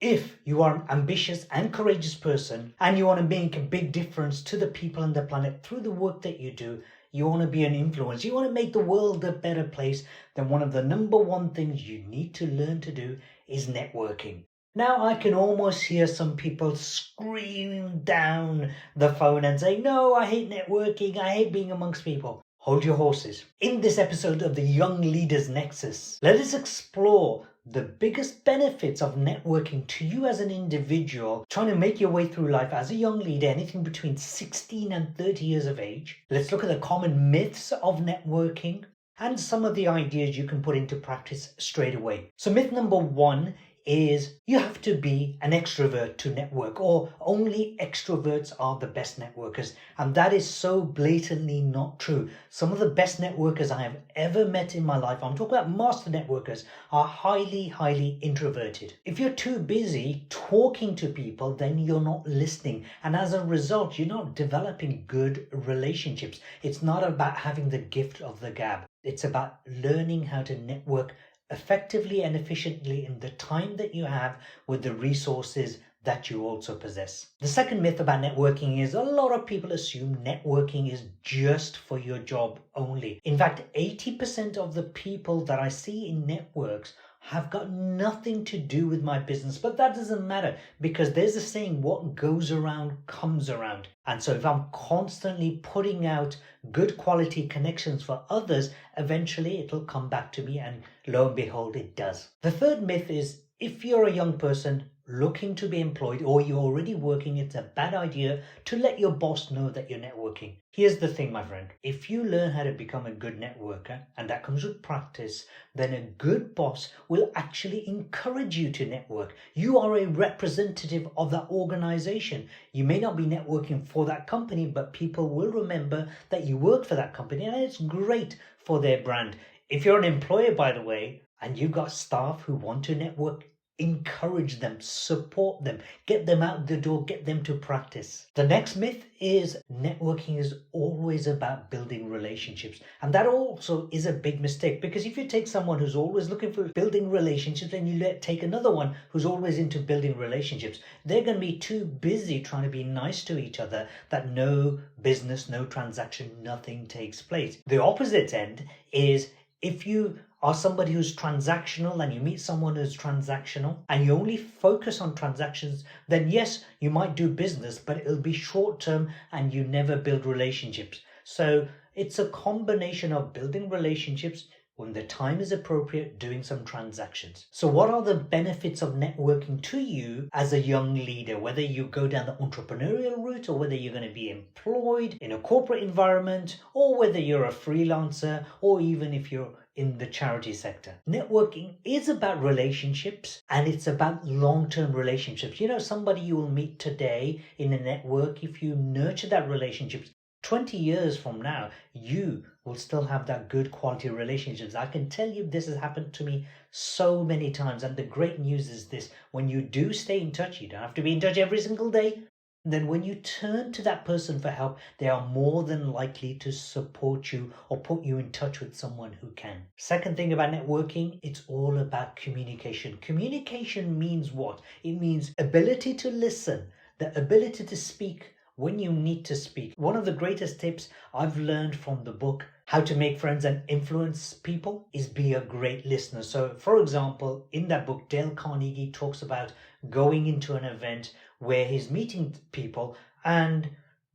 If you are an ambitious and courageous person and you want to make a big difference to the people on the planet through the work that you do, you want to be an influence, you want to make the world a better place, then one of the number one things you need to learn to do is networking. Now I can almost hear some people screaming down the phone and say, no, I hate networking, I hate being amongst people. Hold your horses. In this episode of the Young Leaders Nexus, let us explore the biggest benefits of networking to you as an individual trying to make your way through life as a young leader, anything between 16 and 30 years of age. Let's look at the common myths of networking and some of the ideas you can put into practice straight away. So myth number one is you have to be an extrovert to network, or only extroverts are the best networkers. And that is so blatantly not true. Some of the best networkers I have ever met in my life, I'm talking about master networkers, are highly introverted. If you're too busy talking to people, then you're not listening. And as a result, you're not developing good relationships. It's not about having the gift of the gab. It's about learning how to network effectively and efficiently in the time that you have with the resources that you also possess. The second myth about networking is a lot of people assume networking is just for your job only. In fact, 80% of the people that I see in networks have got nothing to do with my business, but that doesn't matter because there's a saying, what goes around comes around. And so if I'm constantly putting out good quality connections for others, eventually it'll come back to me, and lo and behold, it does. The third myth is if you're a young person looking to be employed or you're already working, it's a bad idea to let your boss know that you're networking. Here's the thing, my friend. If you learn how to become a good networker, and that comes with practice, then a good boss will actually encourage you to network. You are a representative of that organization. You may not be networking for that company, but people will remember that you work for that company, and it's great for their brand. If you're an employer, by the way, and you've got staff who want to network, encourage them, support them, get them out the door, get them to practice. The next myth is networking is always about building relationships. And that also is a big mistake, because if you take someone who's always looking for building relationships and you take another one who's always into building relationships, they're going to be too busy trying to be nice to each other that no business, no transaction, nothing takes place. The opposite end is if you are somebody who's transactional and you meet someone who's transactional and you only focus on transactions, then yes, you might do business, but it'll be short term and you never build relationships. So it's a combination of building relationships, when the time is appropriate, doing some transactions. So what are the benefits of networking to you as a young leader, whether you go down the entrepreneurial route or whether you're going to be employed in a corporate environment, or whether you're a freelancer, or even if you're in the charity sector? Networking is about relationships, and it's about long-term relationships. You know, somebody you will meet today in a network, if you nurture that relationship, 20 years from now, you will still have that good quality relationships. I can tell you this has happened to me so many times. And the great news is this: when you do stay in touch, you don't have to be in touch every single day. Then when you turn to that person for help, they are more than likely to support you or put you in touch with someone who can. Second thing about networking, it's all about communication. Communication means what? It means ability to listen, the ability to speak when you need to speak. One of the greatest tips I've learned from the book How to Make Friends and Influence People is be a great listener. So for example, in that book, Dale Carnegie talks about going into an event where he's meeting people and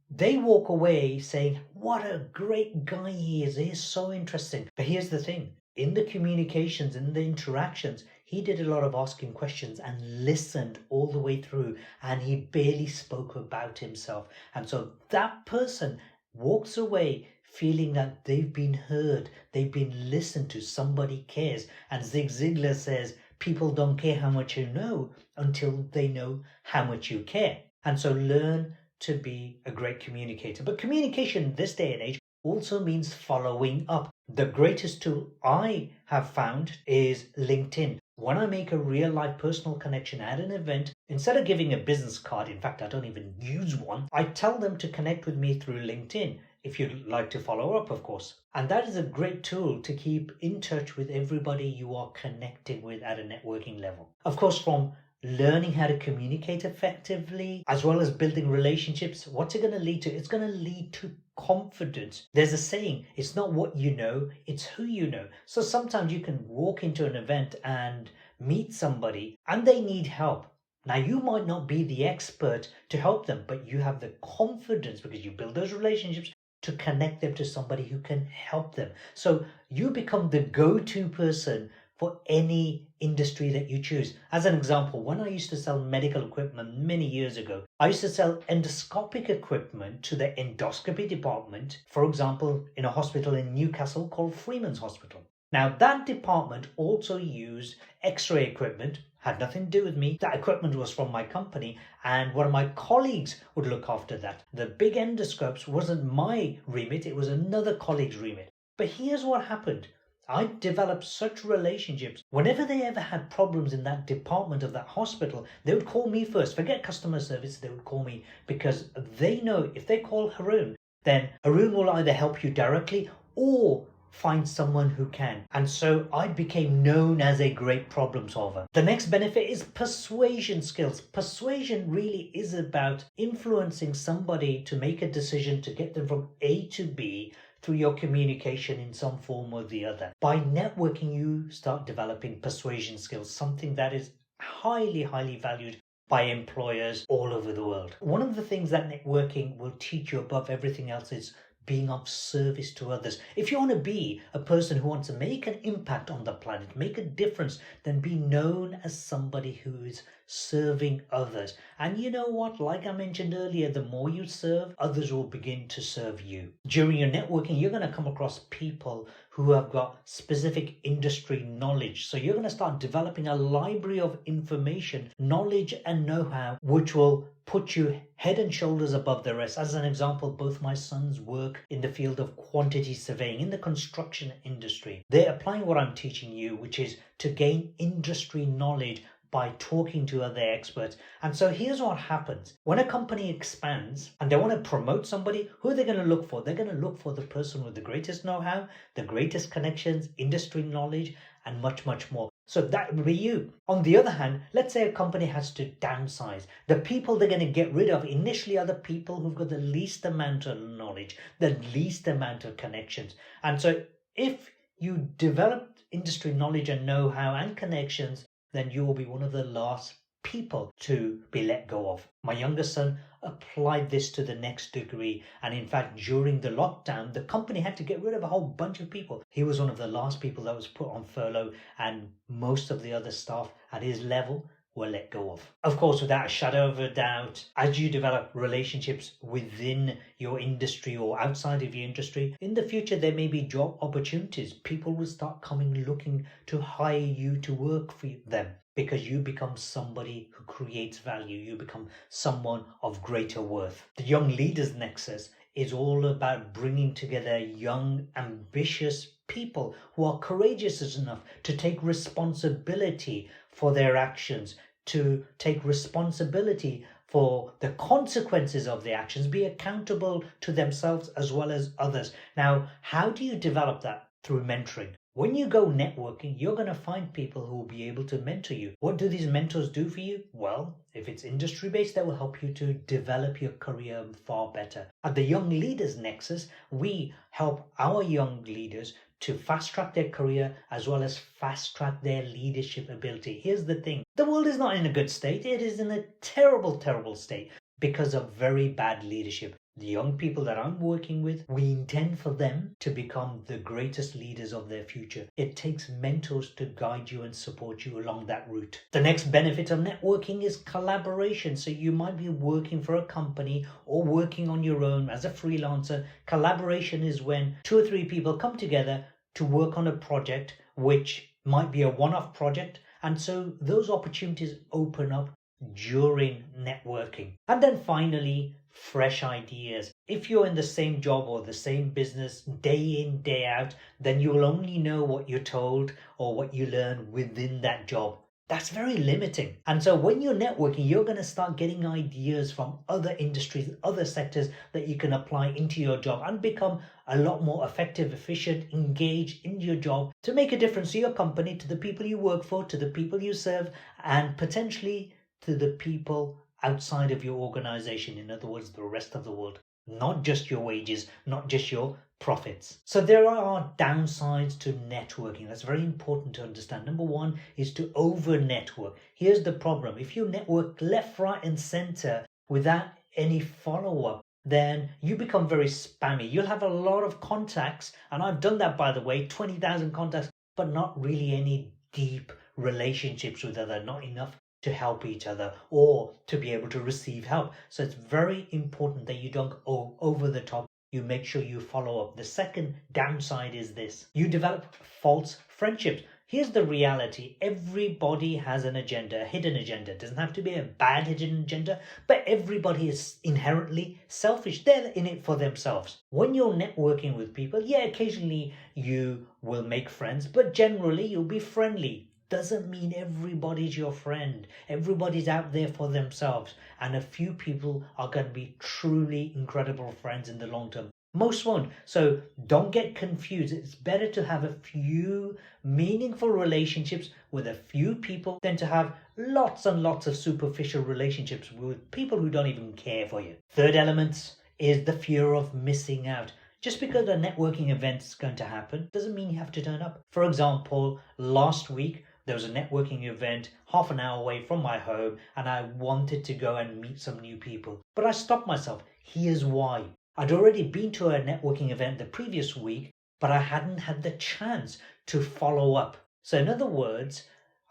they walk away saying, what a great guy he is so interesting. But here's the thing, in the communications, in the interactions, he did a lot of asking questions and listened all the way through, and he barely spoke about himself. And so that person walks away feeling that they've been heard, they've been listened to, somebody cares. And Zig Ziglar says, people don't care how much you know until they know how much you care. And so learn to be a great communicator. But communication in this day and age also means following up. The greatest tool I have found is LinkedIn. When I make a real life personal connection at an event, instead of giving a business card, in fact, I don't even use one, I tell them to connect with me through LinkedIn, if you'd like to follow up, of course. And that is a great tool to keep in touch with everybody you are connecting with at a networking level. Of course, from learning how to communicate effectively, as well as building relationships, what's it going to lead to? It's going to lead to confidence. There's a saying, it's not what you know, it's who you know. So sometimes you can walk into an event and meet somebody and they need help. Now, you might not be the expert to help them, but you have the confidence because you build those relationships to connect them to somebody who can help them. So you become the go-to person for any industry that you choose. As an example, when I used to sell medical equipment many years ago, I used to sell endoscopic equipment to the endoscopy department, for example, in a hospital in Newcastle called Freeman's Hospital. Now, that department also used X-ray equipment, had nothing to do with me. That equipment was from my company, and one of my colleagues would look after that. The big endoscopes wasn't my remit, it was another colleague's remit. But here's what happened. I developed such relationships. Whenever they ever had problems in that department of that hospital, they would call me first. Forget customer service, they would call me because they know if they call Haroon, then Haroon will either help you directly or find someone who can. And so I became known as a great problem solver. The next benefit is persuasion skills. Persuasion really is about influencing somebody to make a decision to get them from A to B through your communication in some form or the other. By networking, you start developing persuasion skills, something that is highly, highly valued by employers all over the world. One of the things that networking will teach you above everything else is being of service to others. If you want to be a person who wants to make an impact on the planet, make a difference, then be known as somebody who is serving others. And you know what? Like I mentioned earlier, the more you serve, others will begin to serve you. During your networking, you're going to come across people who have got specific industry knowledge. So you're going to start developing a library of information, knowledge and know-how, which will put you head and shoulders above the rest. As an example, both my sons work in the field of quantity surveying in the construction industry. They're applying what I'm teaching you, which is to gain industry knowledge by talking to other experts. And so here's what happens. When a company expands and they want to promote somebody, who are they going to look for? They're going to look for the person with the greatest know-how, the greatest connections, industry knowledge, and much, much more. So that would be you. On the other hand, let's say a company has to downsize. The people they're going to get rid of initially are the people who've got the least amount of knowledge, the least amount of connections. And so if you develop industry knowledge and know-how and connections, then you will be one of the last people to be let go of. My younger son applied this to the next degree, and in fact during the lockdown the company had to get rid of a whole bunch of people. He was one of the last people that was put on furlough, and most of the other staff at his level were let go of. Of course, without a shadow of a doubt, as you develop relationships within your industry or outside of your industry, in the future there may be job opportunities. People will start coming looking to hire you to work for them because you become somebody who creates value. You become someone of greater worth. The Young Leaders Nexus is all about bringing together young, ambitious people who are courageous enough to take responsibility for their actions, to take responsibility for the consequences of the actions, be accountable to themselves as well as others. Now, how do you develop that? Through mentoring. When you go networking, you're going to find people who will be able to mentor you. What do these mentors do for you? Well, if it's industry-based, they will help you to develop your career far better. At the Young Leaders Nexus, we help our young leaders to fast-track their career as well as fast-track their leadership ability. Here's the thing. The world is not in a good state. It is in a terrible, terrible state because of very bad leadership. The young people that I'm working with, we intend for them to become the greatest leaders of their future. It takes mentors to guide you and support you along that route. The next benefit of networking is collaboration. So you might be working for a company or working on your own as a freelancer. Collaboration is when 2 or 3 people come together to work on a project, which might be a one-off project. And so those opportunities open up during networking. And then finally, fresh ideas. If you're in the same job or the same business day in, day out, then you will only know what you're told or what you learn within that job. That's very limiting. And so when you're networking, you're going to start getting ideas from other industries, other sectors that you can apply into your job and become a lot more effective, efficient, engaged in your job to make a difference to your company, to the people you work for, to the people you serve, and potentially to the people outside of your organization. In other words, the rest of the world. Not just your wages, not just your profits. So there are downsides to networking. That's very important to understand. Number one is to over network. Here's the problem. If you network left, right, and center without any follow-up, then you become very spammy. You'll have a lot of contacts, and I've done that, by the way, 20,000 contacts, but not really any deep relationships with others, not enough to help each other or to be able to receive help. So it's very important that you don't go over the top. You make sure you follow up. The second downside is this. You develop false friendships. Here's the reality. Everybody has an agenda, a hidden agenda. It doesn't have to be a bad hidden agenda, but everybody is inherently selfish. They're in it for themselves. When you're networking with people, yeah, occasionally you will make friends, but generally you'll be friendly. Doesn't mean everybody's your friend. Everybody's out there for themselves. And a few people are going to be truly incredible friends in the long term. Most won't. So don't get confused. It's better to have a few meaningful relationships with a few people than to have lots and lots of superficial relationships with people who don't even care for you. Third element is the fear of missing out. Just because a networking event is going to happen doesn't mean you have to turn up. For example, last week, there was a networking event half an hour away from my home, and I wanted to go and meet some new people. But I stopped myself. Here's why. I'd already been to a networking event the previous week, but I hadn't had the chance to follow up. So in other words,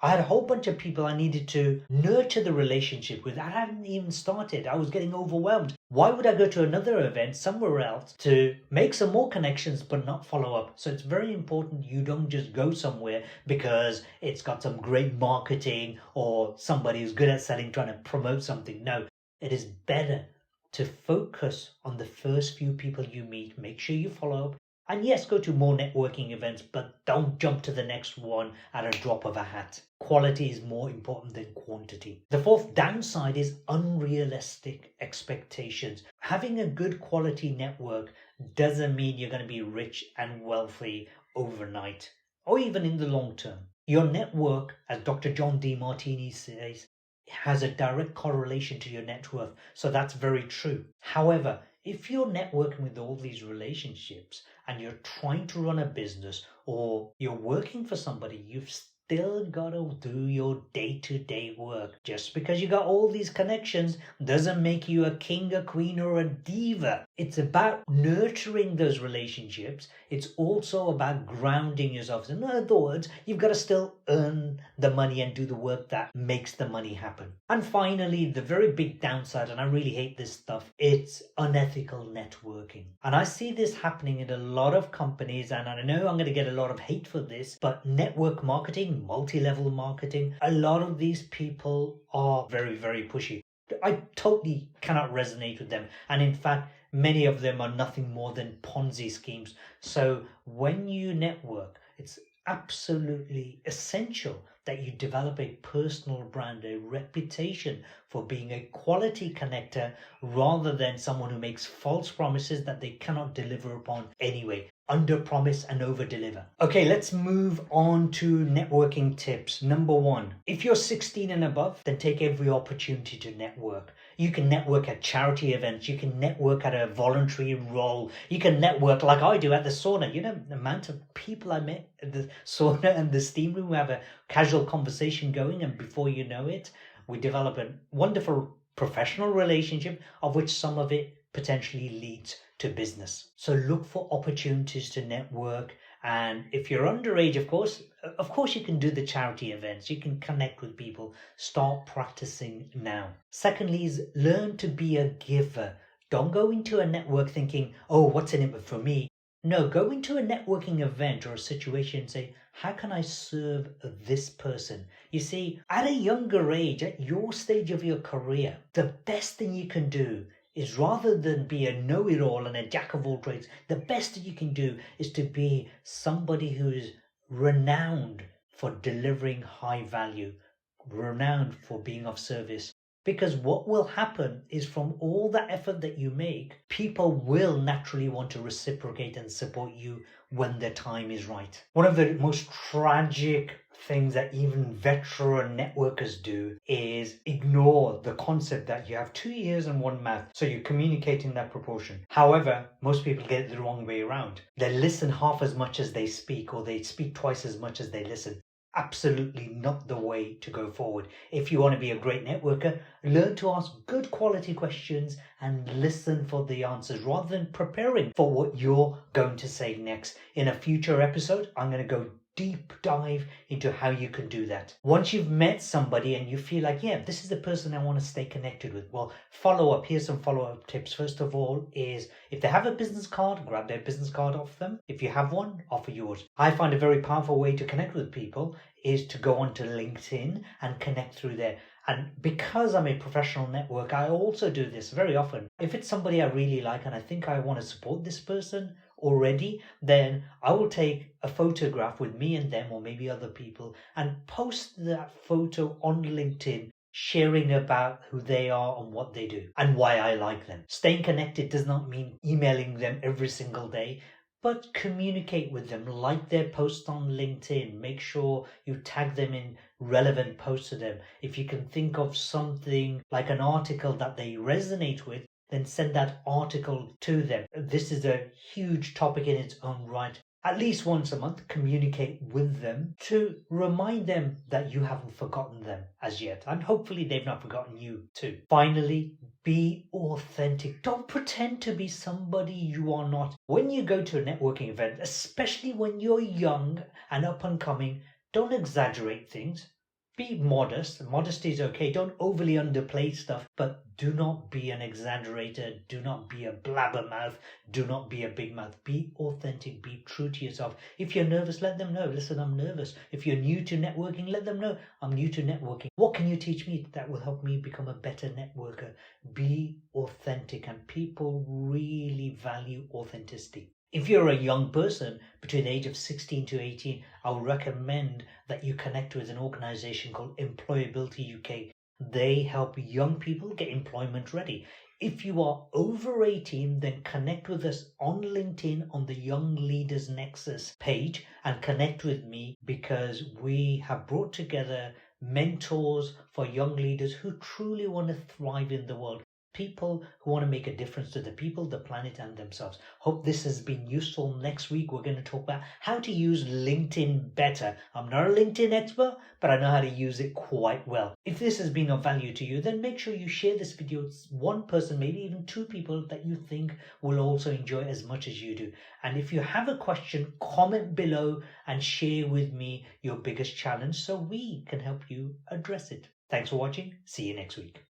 I had a whole bunch of people I needed to nurture the relationship with. I hadn't even started. I was getting overwhelmed. Why would I go to another event somewhere else to make some more connections but not follow up? So it's very important you don't just go somewhere because it's got some great marketing or somebody who's good at selling trying to promote something. No, it is better to focus on the first few people you meet. Make sure you follow up. And yes, go to more networking events, but don't jump to the next one at a drop of a hat. Quality is more important than quantity. The fourth downside is unrealistic expectations. Having a good quality network doesn't mean you're going to be rich and wealthy overnight or even in the long term. Your network, as Dr. John D. Martini says, has a direct correlation to your net worth. So that's very true. However, if you're networking with all these relationships and you're trying to run a business or you're working for somebody, you've still got to do your day-to-day work. Just because you got all these connections doesn't make you a king, a queen, or a diva. It's about nurturing those relationships. It's also about grounding yourself. In other words, you've got to still earn the money and do the work that makes the money happen. And finally, the very big downside, and I really hate this stuff, it's unethical networking. And I see this happening in a lot of companies, and I know I'm going to get a lot of hate for this, but network marketing, multi-level marketing, a lot of these people are very, very pushy. I totally cannot resonate with them. And in fact, many of them are nothing more than Ponzi schemes. So when you network, it's absolutely essential that you develop a personal brand, a reputation for being a quality connector rather than someone who makes false promises that they cannot deliver upon anyway. Under promise and over deliver. Okay, let's move on to networking tips. Number one, if you're 16 and above, then take every opportunity to network. You can network at charity events. You can network at a voluntary role. You can network like I do at the sauna. You know, the amount of people I met at the sauna and the steam room. We have a casual conversation going, and before you know it, we develop a wonderful professional relationship, of which some of it potentially leads to business. So look for opportunities to network. And if you're underage, of course you can do the charity events. You can connect with people. Start practicing now. Secondly is learn to be a giver. Don't go into a network thinking, oh, what's in it for me? No, go into a networking event or a situation and say, how can I serve this person? You see, at a younger age, at your stage of your career, the best thing you can do is, rather than be a know-it-all and a jack of all trades, the best that you can do is to be somebody who is renowned for delivering high value. renowned for being of service. Because what will happen is from all the effort that you make, people will naturally want to reciprocate and support you when the time is right. One of the most tragic things that even veteran networkers do is ignore the concept that you have 2 ears and 1 mouth, so you communicate in that proportion. However, most people get it the wrong way around. They listen half as much as they speak, or they speak twice as much as they listen. Absolutely not the way to go forward. If you want to be a great networker, learn to ask good quality questions and listen for the answers rather than preparing for what you're going to say next. In a future episode, I'm going to go deep dive into how you can do that. Once you've met somebody and you feel like, yeah, this is the person I want to stay connected with, well, follow up. Here's some follow-up tips. First of all is, if they have a business card, grab their business card off them. If you have one, offer yours. I find a very powerful way to connect with people is to go onto LinkedIn and connect through there. And because I'm a professional networker, I also do this very often. If it's somebody I really like and I think I want to support this person already, then I will take a photograph with me and them, or maybe other people, and post that photo on LinkedIn, sharing about who they are and what they do and why I like them. Staying connected does not mean emailing them every single day, but communicate with them, like their posts on LinkedIn. Make sure you tag them in relevant posts to them. If you can think of something like an article that they resonate with, then send that article to them. This is a huge topic in its own right. At least once a month, communicate with them to remind them that you haven't forgotten them as yet. And hopefully they've not forgotten you too. Finally, be authentic. Don't pretend to be somebody you are not. When you go to a networking event, especially when you're young and up and coming, don't exaggerate things. Be modest. Modesty is okay. Don't overly underplay stuff, but do not be an exaggerator. Do not be a blabbermouth. Do not be a big mouth. Be authentic. Be true to yourself. If you're nervous, let them know. Listen, I'm nervous. If you're new to networking, let them know. I'm new to networking. What can you teach me that will help me become a better networker? Be authentic, and people really value authenticity. If you're a young person between the age of 16 to 18, I would recommend that you connect with an organization called EmployabilityUK. They help young people get employment ready. If you are over 18, then connect with us on LinkedIn on the Young Leaders Nexus page and connect with me, because we have brought together mentors for young leaders who truly want to thrive in the world. People who want to make a difference to the people, the planet, and themselves. Hope this has been useful. Next week, we're going to talk about how to use LinkedIn better. I'm not a LinkedIn expert, but I know how to use it quite well. If this has been of value to you, then make sure you share this video with one person, maybe even 2 people that you think will also enjoy it as much as you do. And if you have a question, comment below and share with me your biggest challenge so we can help you address it. Thanks for watching. See you next week.